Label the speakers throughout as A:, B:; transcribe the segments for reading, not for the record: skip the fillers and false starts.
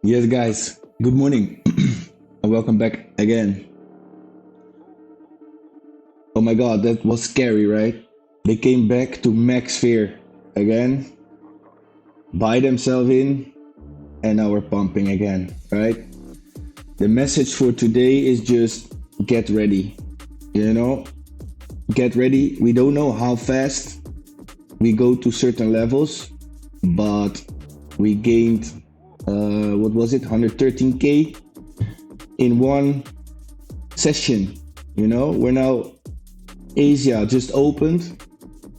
A: Yes, guys, good morning and welcome back again. Oh my god, that was scary, right? They came back to max fear again, buy themselves in, and now we're pumping again, right? The message for today is just get ready, get ready. We don't know how fast we go to certain levels, but we gained, what was it, 113K in one session. We're now, Asia just opened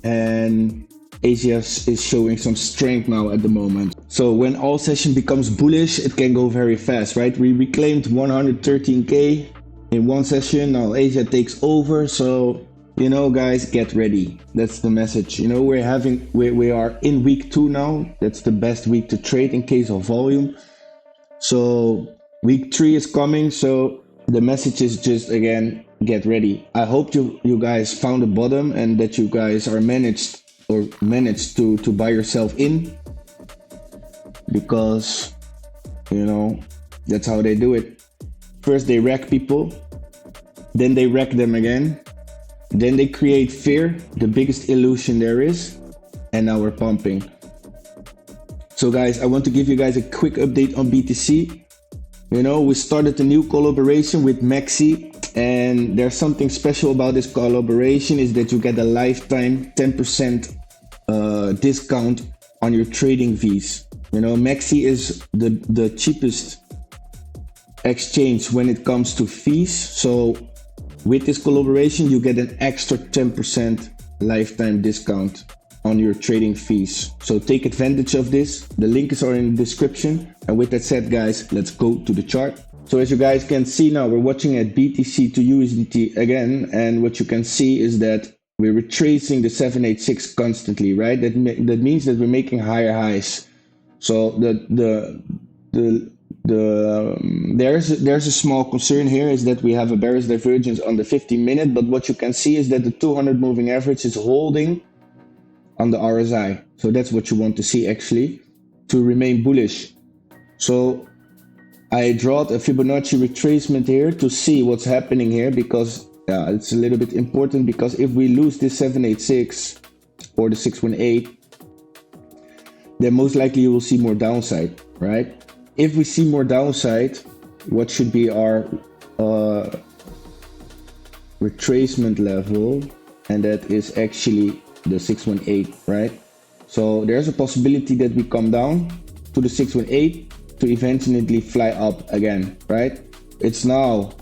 A: and Asia is showing some strength now at the moment. So when all session becomes bullish, it can go very fast, right? We reclaimed 113K in one session. Now Asia takes over. So, guys, get ready. That's the message. We are in week 2 now. That's the best week to trade in case of volume. So week 3 is coming. So the message is just, again, get ready. I hope you guys found the bottom and that you guys are managed to buy yourself in, because that's how they do it. First they wreck people, then they wreck them again, then they create fear, the biggest illusion there is, and now we're pumping. So guys, I want to give you guys a quick update on BTC. We started a new collaboration with Maxi, and there's something special about this collaboration is that you get a lifetime 10% discount on your trading fees. Maxi is the cheapest exchange when it comes to fees. So with this collaboration, you get an extra 10% lifetime discount on your trading fees. So take advantage of this. The links are in the description. And with that said, guys, let's go to the chart. So as you guys can see now, we're watching at BTC to USDT again. And what you can see is that we're retracing the 786 constantly, right? That means that we're making higher highs. So there's a small concern here, is that we have a bearish divergence on the 15-minute. But what you can see is that the 200 moving average is holding on the RSI. So that's what you want to see, actually, to remain bullish. So I draw a Fibonacci retracement here to see what's happening here, because it's a little bit important, because if we lose this 786 or the 618, then most likely you will see more downside, right? If we see more downside, what should be our retracement level? And that is actually the 618, right? So there's a possibility that we come down to the 618 to eventually fly up again, right? It's now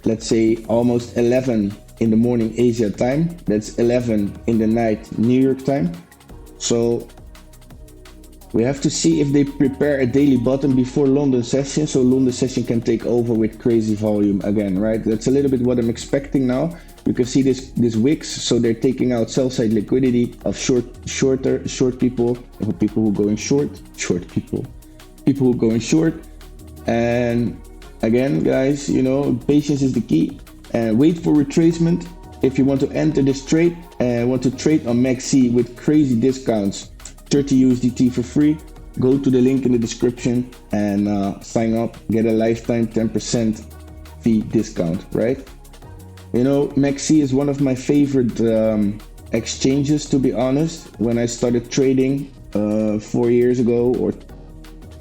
A: let's say almost 11 in the morning Asia time. That's 11 in the night New York time. So we have to see if they prepare a daily bottom before London session, so London session can take over with crazy volume again, right? That's a little bit what I'm expecting now. You can see this wicks, so they're taking out sell side liquidity of short people, or people who are going short people who are going short. And again, guys, patience is the key, and wait for retracement. If you want to enter this trade and want to trade on Maxi with crazy discounts, 30 USDT for free, go to the link in the description and sign up, get a lifetime 10% fee discount, right? Maxi is one of my favorite exchanges, to be honest. When I started trading 4 years ago, or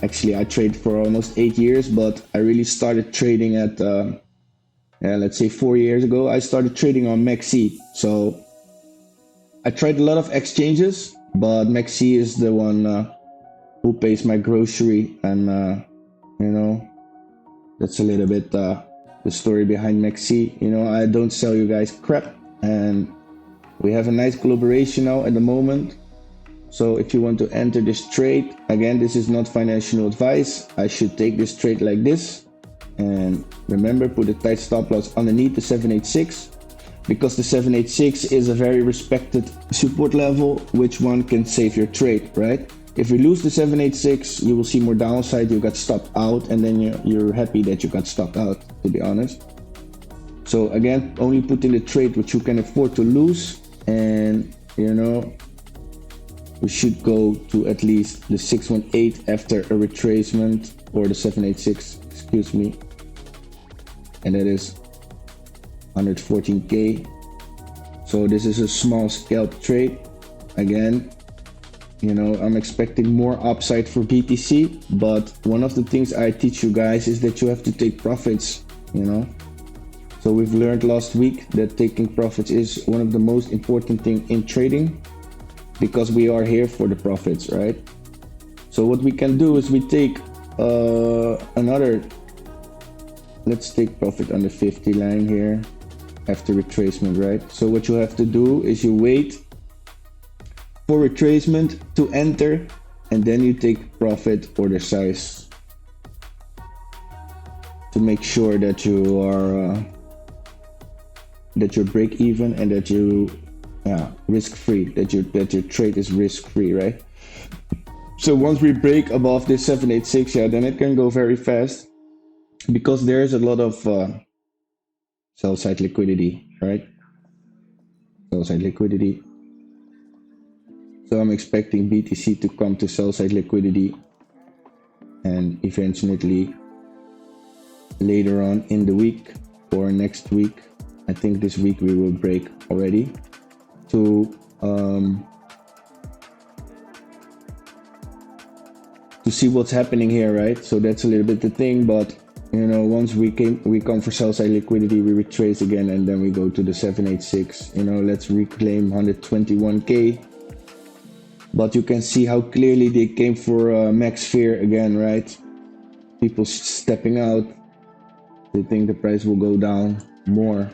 A: actually I traded for almost 8 years, but I really started trading at let's say 4 years ago, I started trading on Maxi. So I tried a lot of exchanges, but Maxi is the one who pays my grocery, and that's a little bit the story behind Maxi. I don't sell you guys crap, and we have a nice collaboration now at the moment. So if you want to enter this trade, again, this is not financial advice. I should take this trade like this, and remember, put a tight stop loss underneath the 786, because the 786 is a very respected support level, which one can save your trade, right? If you lose the 786, you will see more downside. You got stopped out, and then you're happy that you got stopped out, to be honest. So again, only put in the trade which you can afford to lose, and we should go to at least the 618 after a retracement, or the 786, excuse me, and that is 114k. So this is a small scalp trade. Again, you know, I'm expecting more upside for BTC, but one of the things I teach you guys is that you have to take profits, you know. So we've learned last week that taking profits is one of the most important things in trading, because we are here for the profits, right? So what we can do is we take let's take profit on the 50 line here after retracement, right? So what you have to do is you wait for retracement to enter, and then you take profit order size to make sure that you are that you're break even and that you risk free, that your trade is risk free, right? So once we break above this 786, then it can go very fast, because there's a lot of sell side liquidity, right? Sell side liquidity. So I'm expecting BTC to come to sell side liquidity, and eventually later on in the week or next week, I think this week we will break already, to see what's happening here, right? So that's a little bit the thing, but you know, once we come for sell side liquidity, we retrace again, and then we go to the 786. You know, let's reclaim 121k. But you can see how clearly they came for max fear again, right? People stepping out. They think the price will go down more.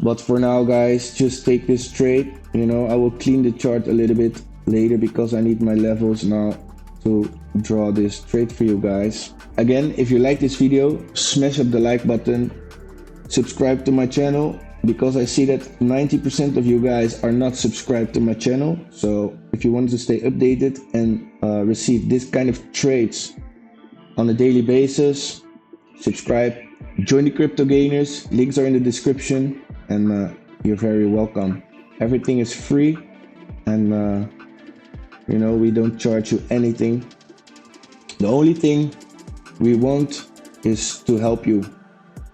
A: But for now, guys, just take this trade. You know, I will clean the chart a little bit later, because I need my levels now to draw this trade for you guys. Again, if you like this video, smash up the like button, subscribe to my channel, because I see that 90% of you guys are not subscribed to my channel. So if you want to stay updated and receive this kind of trades on a daily basis, subscribe. Join the Crypto Gainers, links are in the description, and you're very welcome. Everything is free, and you know, we don't charge you anything. The only thing we want is to help you,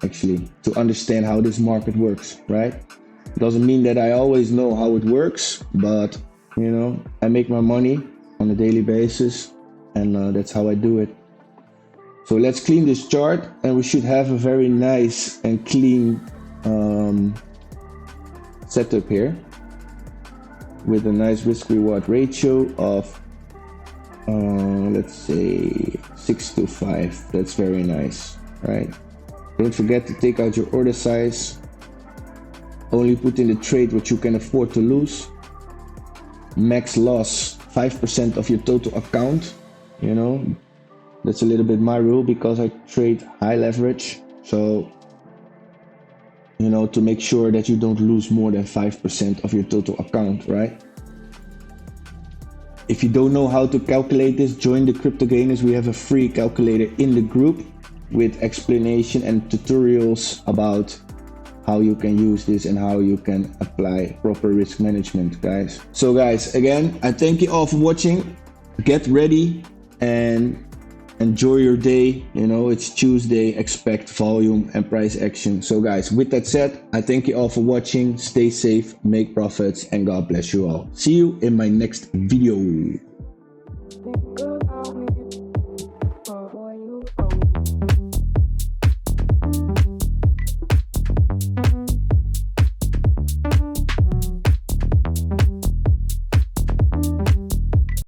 A: actually, to understand how this market works, right? It doesn't mean that I always know how it works, but you know, I make my money on a daily basis, and that's how I do it. So let's clean this chart, and we should have a very nice and clean setup here, with a nice risk reward ratio of let's say 6 to 5. That's very nice, right? Don't forget to take out your order size. Only put in the trade what you can afford to lose. Max loss 5% of your total account. You know, that's a little bit my rule, because I trade high leverage. So, you know, to make sure that you don't lose more than 5% of your total account, right? If you don't know how to calculate this, join the Crypto Gainers. We have a free calculator in the group with explanation and tutorials about how you can use this and how you can apply proper risk management, guys. So guys, again, I thank you all for watching. Get ready and enjoy your day. You know, it's Tuesday, expect volume and price action. So guys, with that said, I thank you all for watching. Stay safe, make profits, and God bless you all. See you in my next video.